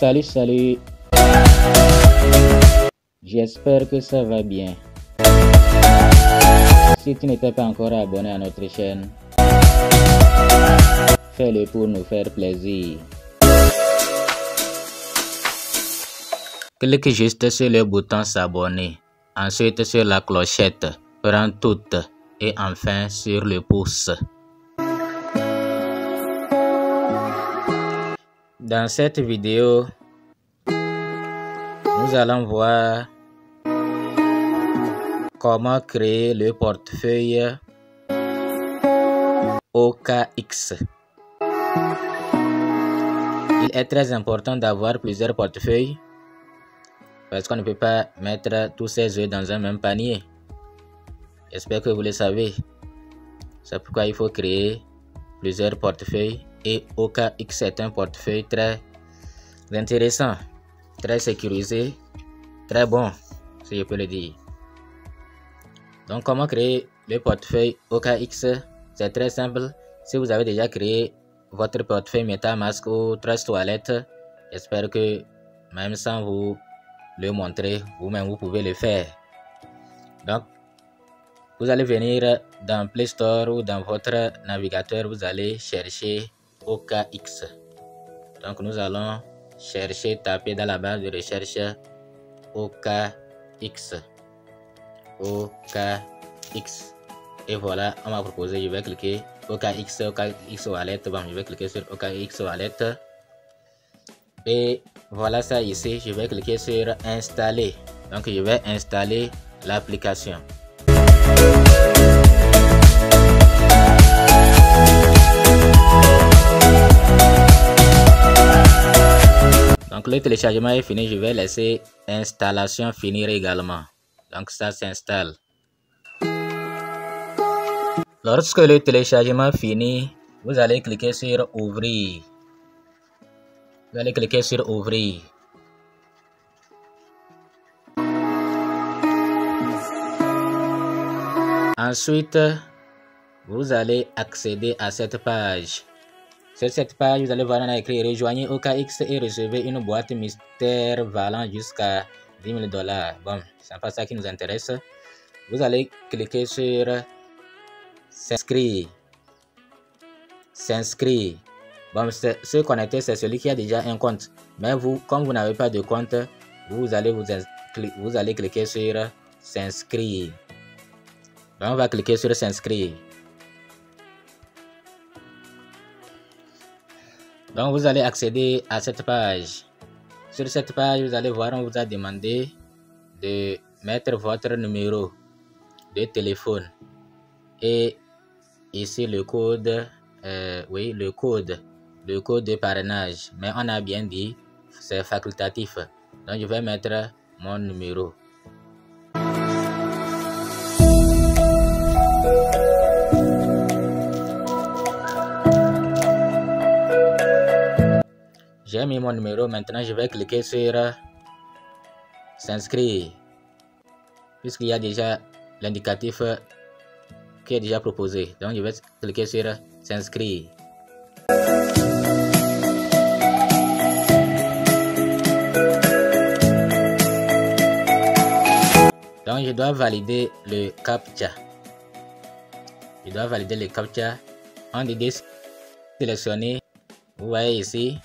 Salut, j'espère que ça va bien. Si tu n'étais pas encore abonné à notre chaîne, fais-le pour nous faire plaisir. Clique juste sur le bouton s'abonner, ensuite sur la clochette, prends toutes et enfin sur le pouce. Dans cette vidéo, nous allons voir comment créer le portefeuille OKX. Il est très important d'avoir plusieurs portefeuilles parce qu'on ne peut pas mettre tous ses œufs dans un même panier. J'espère que vous le savez. C'est pourquoi il faut créer plusieurs portefeuilles et OKX est un portefeuille très intéressant, très sécurisé, très bon, si je peux le dire. Donc, comment créer le portefeuille OKX? C'est très simple. Si vous avez déjà créé votre portefeuille MetaMask ou Trust Wallet, j'espère que même sans vous le montrer, vous-même vous pouvez le faire. Donc, vous allez venir dans Play Store ou dans votre navigateur, vous allez chercher OKX. Donc, nous allons chercher, taper dans la barre de recherche OKX. OKX. Et voilà, on m'a proposé, je vais cliquer OKX Wallet. Bon, je vais cliquer sur OKX Wallet. Et voilà ça ici, je vais cliquer sur installer. Donc, je vais installer l'application. Donc, le téléchargement est fini, je vais laisser installation finir également. Donc, ça s'installe. Lorsque le téléchargement finit, vous allez cliquer sur ouvrir. Vous allez cliquer sur ouvrir. Ensuite, vous allez accéder à cette page. Sur cette page, vous allez voir, on a écrit rejoignez OKX et recevez une boîte mystère valant jusqu'à 10 000 $. Bon, c'est pas ça qui nous intéresse. Vous allez cliquer sur s'inscrire. S'inscrire. Bon, se connecter, c'est celui qui a déjà un compte. Mais vous, comme vous n'avez pas de compte, vous allez cliquer sur s'inscrire. Donc, on va cliquer sur s'inscrire. Donc, vous allez accéder à cette page. Sur cette page, vous allez voir, on vous a demandé de mettre votre numéro de téléphone. Et ici, le code, oui, le code de parrainage. Mais on a bien dit, c'est facultatif. Donc, je vais mettre mon numéro. J'ai mis mon numéro, maintenant je vais cliquer sur s'inscrire. Puisqu'il y a déjà l'indicatif qui est déjà proposé. Donc je vais cliquer sur s'inscrire. Donc je dois valider le CAPTCHA. Je dois valider le CAPTCHA. On dit sélectionner. Vous voyez ici.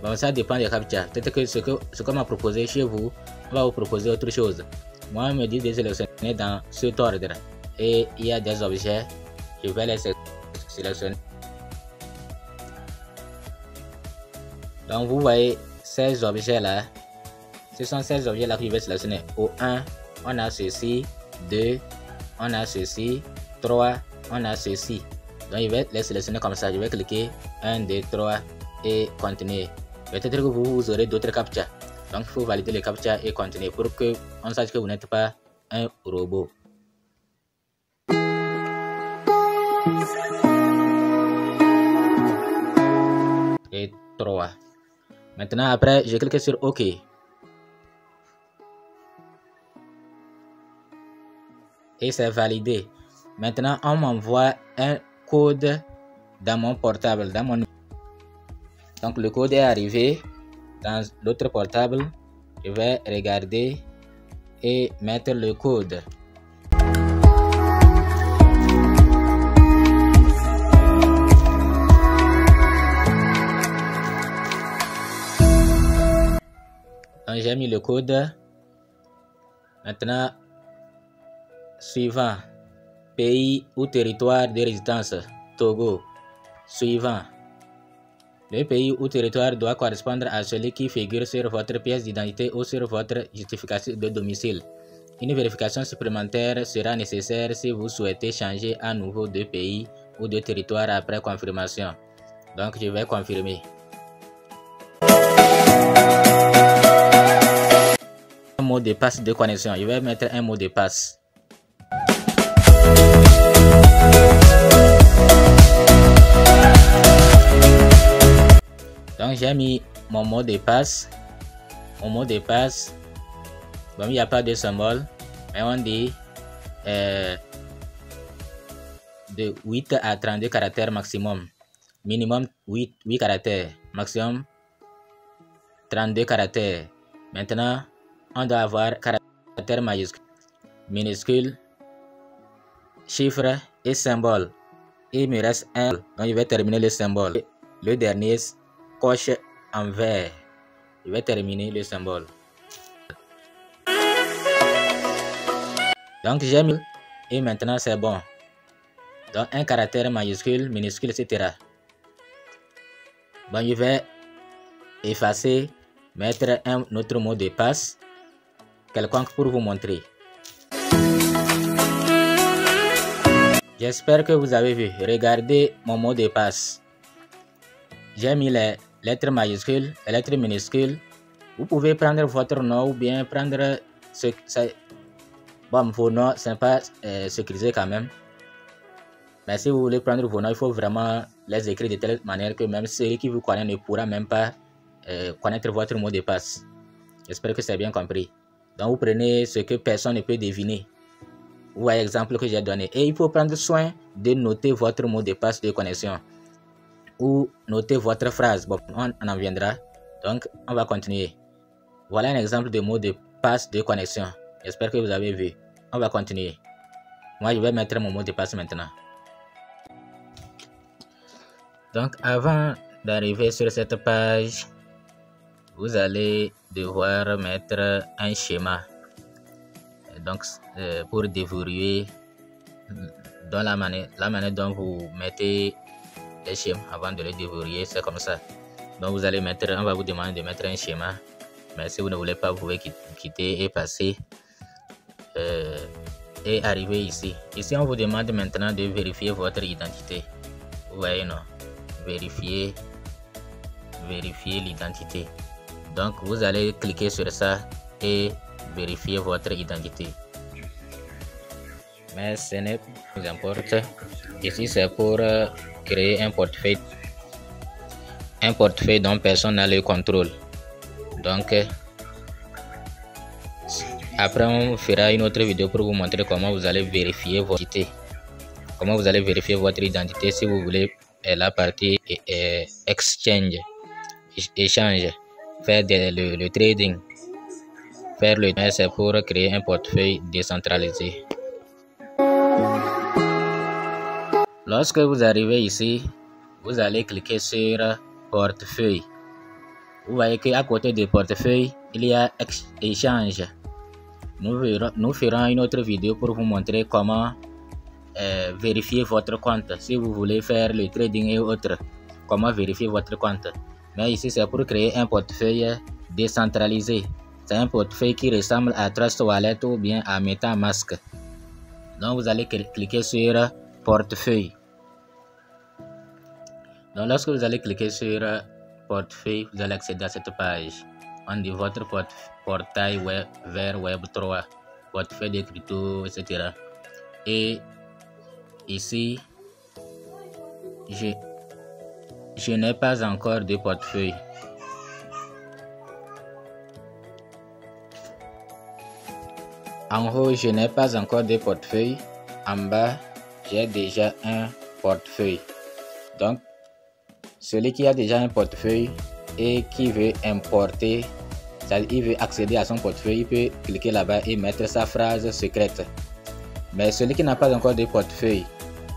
Bon, ça dépend des CAPTCHA. Peut-être que ce qu'on m'a proposé chez vous, on va vous proposer autre chose. Moi, on me dit de sélectionner dans cet ordre. Et il y a des objets. Je vais les sélectionner. Donc, vous voyez ces objets-là. Ce sont ces objets-là que je vais sélectionner. Au 1, on a ceci. 2, on a ceci. 3, on a ceci. Donc, je vais les sélectionner comme ça. Je vais cliquer 1, 2, 3 et continuer. Peut-être que vous aurez d'autres CAPTCHA. Donc, il faut valider les CAPTCHA et continuer pour que on sache que vous n'êtes pas un robot. Et 3. Maintenant, après, je clique sur OK. Et c'est validé. Maintenant, on m'envoie un code dans mon portable, dans mon... Donc, le code est arrivé dans l'autre portable, je vais regarder et mettre le code. Donc j'ai mis le code. Maintenant, suivant, pays ou territoire de résidence, Togo. Suivant, le pays ou territoire doit correspondre à celui qui figure sur votre pièce d'identité ou sur votre justificatif de domicile. Une vérification supplémentaire sera nécessaire si vous souhaitez changer à nouveau de pays ou de territoire après confirmation. Donc je vais confirmer. Un mot de passe de connexion. Je vais mettre un mot de passe. Donc j'ai mis mon mot de passe. Mon mot de passe. Bon, il n'y a pas de symbole, mais on dit de 8 à 32 caractères maximum. Minimum 8 caractères. Maximum 32 caractères. Maintenant, on doit avoir caractères majuscules, minuscules, chiffres et symboles. Il me reste un. Donc je vais terminer le symbole. Le dernier, coche en vert. Je vais terminer le symbole. Donc j'ai mis et maintenant c'est bon. Donc un caractère majuscule, minuscule, etc. Bon, je vais effacer, mettre un autre mot de passe quelconque pour vous montrer. J'espère que vous avez vu. Regardez mon mot de passe. J'ai mis les lettres majuscules, les lettres minuscules. Vous pouvez prendre votre nom ou bien prendre ce. Bon, vos noms, c'est pas sécurisé quand même. Mais si vous voulez prendre vos noms, il faut vraiment les écrire de telle manière que même celui qui vous connaît ne pourra même pas connaître votre mot de passe. J'espère que c'est bien compris. Donc, vous prenez ce que personne ne peut deviner. Vous voyez l'exemple que j'ai donné. Et il faut prendre soin de noter votre mot de passe de connexion. Ou noter votre phrase. Bon, on en viendra. Donc, on va continuer. Voilà un exemple de mot de passe de connexion. J'espère que vous avez vu. On va continuer. Moi, je vais mettre mon mot de passe maintenant. Donc, avant d'arriver sur cette page, vous allez devoir mettre un schéma. Donc, pour déverrouiller dans la manière dont vous mettez les schémas avant de les déverrouiller, c'est comme ça. Donc, vous allez mettre, on va vous demander de mettre un schéma. Mais si vous ne voulez pas, vous pouvez quitter et passer et arriver ici. Ici, on vous demande maintenant de vérifier votre identité. Vous voyez, non? Vérifier l'identité. Donc, vous allez cliquer sur ça et vérifier votre identité. Mais ce n'est pas ce qui importe. Ici, c'est pour créer un portefeuille dont personne n'a le contrôle. Donc, après, on fera une autre vidéo pour vous montrer comment vous allez vérifier votre identité. Comment vous allez vérifier votre identité si vous voulez la partie exchange, échange, faire le trading. Faire le trading, c'est pour créer un portefeuille décentralisé. Lorsque vous arrivez ici, vous allez cliquer sur portefeuille. Vous voyez qu'à côté du portefeuille, il y a échange. Nous ferons une autre vidéo pour vous montrer comment vérifier votre compte. Si vous voulez faire le trading et autres, comment vérifier votre compte. Mais ici, c'est pour créer un portefeuille décentralisé. C'est un portefeuille qui ressemble à Trust Wallet ou bien à MetaMask. Donc, vous allez cliquer sur portefeuille. Donc, lorsque vous allez cliquer sur portefeuille, vous allez accéder à cette page. On dit votre portail web vers Web 3, portefeuille de crypto, etc. Et ici, je n'ai pas encore de portefeuille. En haut, je n'ai pas encore de portefeuille. En bas, j'ai déjà un portefeuille. Donc, celui qui a déjà un portefeuille et qui veut importer, c'est-à-dire il veut accéder à son portefeuille, il peut cliquer là-bas et mettre sa phrase secrète. Mais celui qui n'a pas encore de portefeuille,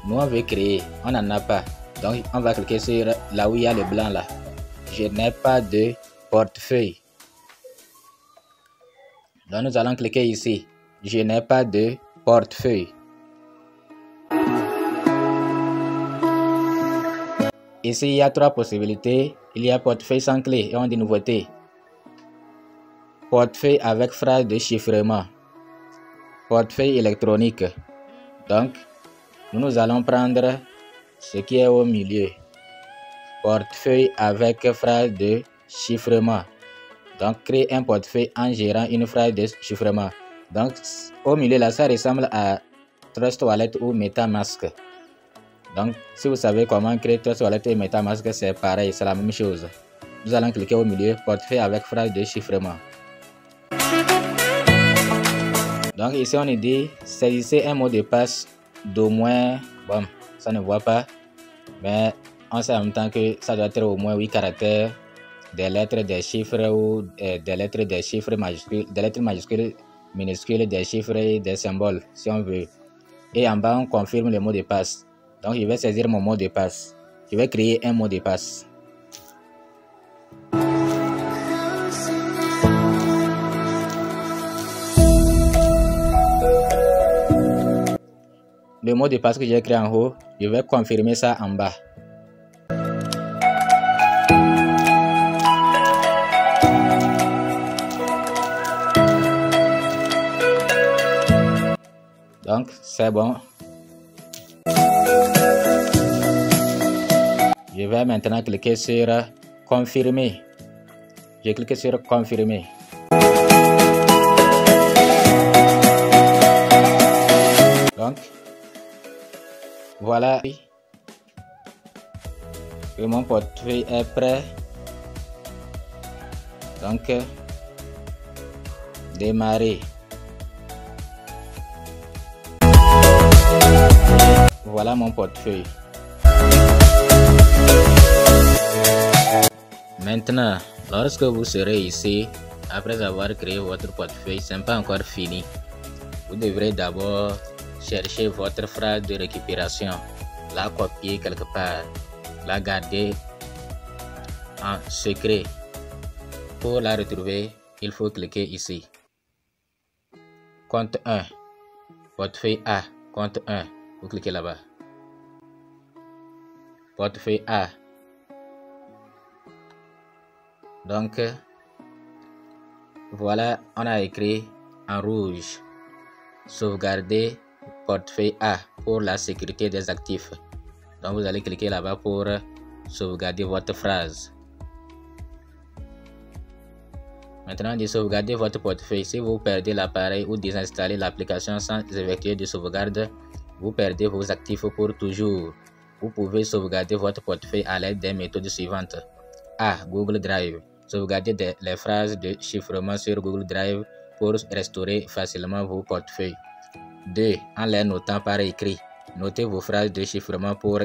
nous on veut créer, on n'en a pas. Donc on va cliquer sur là où il y a le blanc là. Je n'ai pas de portefeuille. Donc nous allons cliquer ici. Je n'ai pas de portefeuille. Ici il y a trois possibilités. Il y a portefeuille sans clé et on dit nouveauté. Portefeuille avec phrase de chiffrement. Portefeuille électronique. Donc nous allons prendre ce qui est au milieu. Portefeuille avec phrase de chiffrement. Donc créer un portefeuille en gérant une phrase de chiffrement. Donc au milieu là, ça ressemble à Trust Wallet ou MetaMask. Donc si vous savez comment créer Trust Wallet et MetaMask, c'est pareil, c'est la même chose. Nous allons cliquer au milieu, portefeuille avec phrase de chiffrement. Donc ici on nous dit saisissez un mot de passe d'au moins, bon, ça ne voit pas, mais on sait en même temps que ça doit être au moins 8 caractères, des lettres, des chiffres ou des lettres, des chiffres majuscules, des lettres majuscules, minuscules, des chiffres et des symboles si on veut. Et en bas on confirme le mot de passe. Donc je vais saisir mon mot de passe. Je vais créer un mot de passe. Le mot de passe que j'ai créé en haut, je vais confirmer ça en bas. Donc c'est bon. Je vais maintenant cliquer sur confirmer. Je clique sur confirmer. Donc voilà, et mon portefeuille est prêt. Donc démarrer. Voilà mon portefeuille. Maintenant, lorsque vous serez ici, après avoir créé votre portefeuille, ce n'est pas encore fini. Vous devrez d'abord chercher votre phrase de récupération, la copier quelque part, la garder en secret. Pour la retrouver, il faut cliquer ici. Compte 1, portefeuille A, compte 1, vous cliquez là-bas. Portefeuille A. Donc, voilà, on a écrit en rouge, sauvegarder portefeuille A pour la sécurité des actifs. Donc vous allez cliquer là-bas pour sauvegarder votre phrase. Maintenant, de sauvegarder votre portefeuille. Si vous perdez l'appareil ou désinstallez l'application sans effectuer de sauvegarde, vous perdez vos actifs pour toujours. Vous pouvez sauvegarder votre portefeuille à l'aide des méthodes suivantes. A. Google Drive. Sauvegarder les phrases de chiffrement sur Google Drive pour restaurer facilement vos portefeuilles. 2. En les notant par écrit. Notez vos phrases de chiffrement pour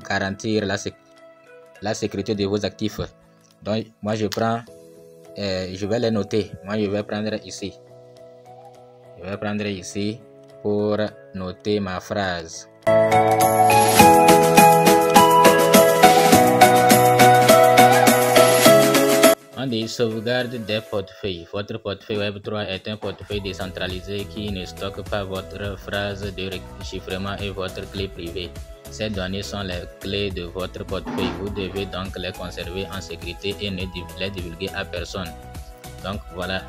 garantir la sécurité de vos actifs. Donc, moi je prends, je vais les noter. Moi je vais prendre ici. Je vais prendre ici pour noter ma phrase. On dit sauvegarde des portefeuilles. Votre portefeuille Web3 est un portefeuille décentralisé qui ne stocke pas votre phrase de chiffrement et votre clé privée. Ces données sont les clés de votre portefeuille. Vous devez donc les conserver en sécurité et ne les divulguer à personne. Donc voilà,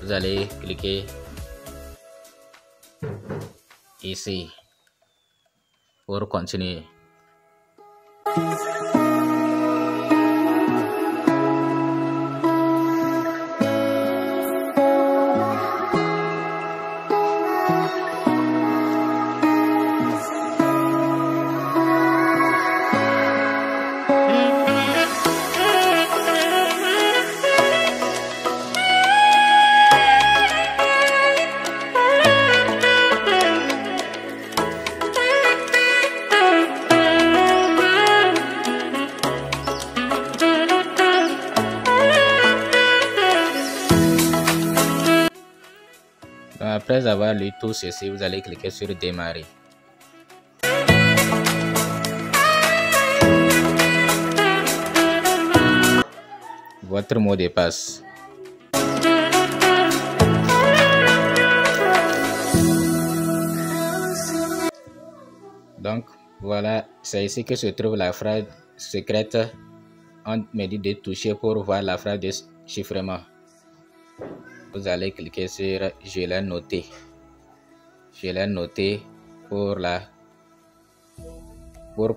vous allez cliquer ici pour continuer. Après avoir lu tout ceci, vous allez cliquer sur démarrer. Votre mot de passe. Donc voilà, c'est ici que se trouve la phrase secrète. On me dit de toucher pour voir la phrase de chiffrement. Vous allez cliquer sur je l'ai noté. Je l'ai noté pour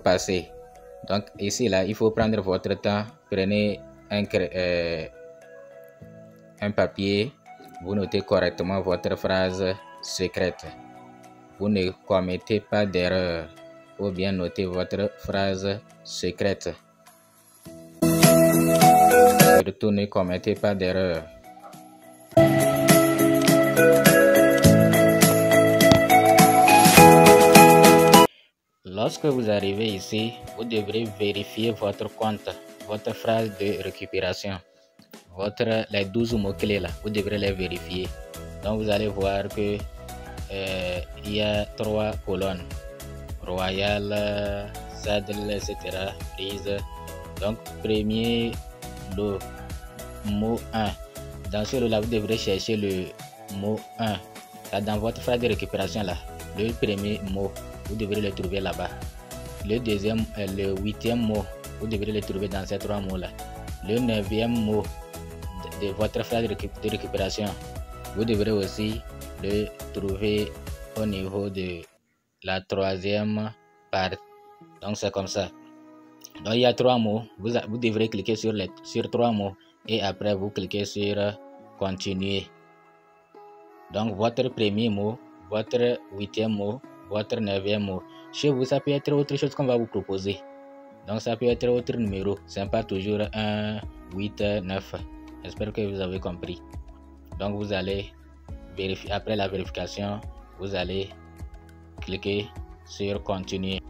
passer. Donc ici là, il faut prendre votre temps. Prenez un papier. Vous notez correctement votre phrase secrète. Vous ne commettez pas d'erreur. Ou bien notez votre phrase secrète. Surtout ne commettez pas d'erreur. Lorsque vous arrivez ici, vous devrez vérifier votre compte, votre phrase de récupération, les 12 mots-clés là, vous devrez les vérifier. Donc vous allez voir que il y a 3 colonnes, Royal, Saddle, etc. Prise. Donc premier, le mot 1. Dans celui-là, vous devrez chercher le mot 1. Là, dans votre phrase de récupération là, le premier mot, vous devrez le trouver là-bas. Le deuxième, le 8e mot, vous devrez le trouver dans ces 3 mots là. Le 9e mot de votre phrase de récupération, vous devrez aussi le trouver au niveau de la 3e partie. Donc c'est comme ça. Donc il y a 3 mots, vous devrez cliquer sur 3 mots et après vous cliquez sur continuer. Donc votre premier mot, votre 8e mot, votre 9e mot. Chez vous, ça peut être autre chose qu'on va vous proposer. Donc ça peut être autre numéro. C'est pas toujours 1, 8, 9. J'espère que vous avez compris. Donc vous allez vérifier. Après la vérification, vous allez cliquer sur continuer.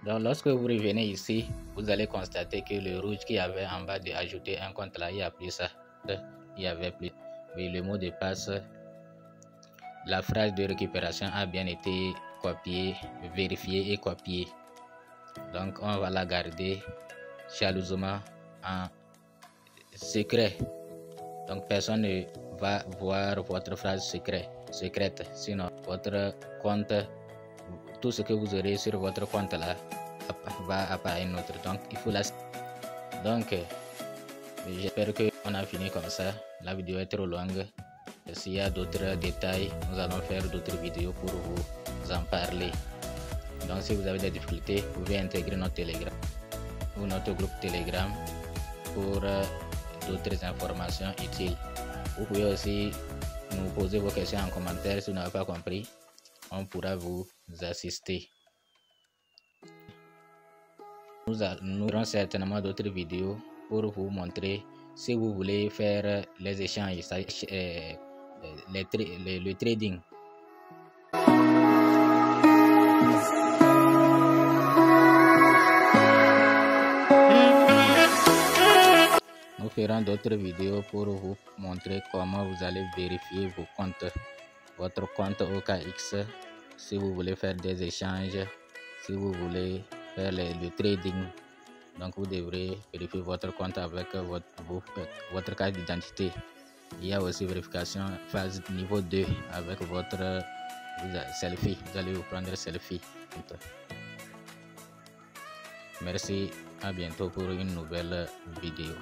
Donc lorsque vous revenez ici, vous allez constater que le rouge qui avait en bas de ajouter un compte là, il n'y a plus ça. Il y avait plus. Mais le mot de passe, la phrase de récupération a bien été copiée, vérifiée et copiée. Donc on va la garder jalousement en secret. Donc personne ne va voir votre phrase secrète. Sinon votre compte, tout ce que vous aurez sur votre compte là va apparaître un autre. Donc il faut la. Donc j'espère qu'on a fini comme ça. La vidéo est trop longue. S'il y a d'autres détails, nous allons faire d'autres vidéos pour vous en parler. Donc si vous avez des difficultés, vous pouvez intégrer notre Telegram ou notre groupe Telegram pour d'autres informations utiles. Vous pouvez aussi nous poser vos questions en commentaire si vous n'avez pas compris. On pourra vous assister. Nous aurons certainement d'autres vidéos pour vous montrer si vous voulez faire les échanges, le trading. Nous ferons d'autres vidéos pour vous montrer comment vous allez vérifier vos comptes, votre compte OKX, si vous voulez faire des échanges, si vous voulez faire le trading. Donc vous devrez vérifier votre compte avec votre carte d'identité. Il y a aussi vérification phase niveau 2 avec votre selfie. Vous allez vous prendre selfie. Merci, à bientôt pour une nouvelle vidéo.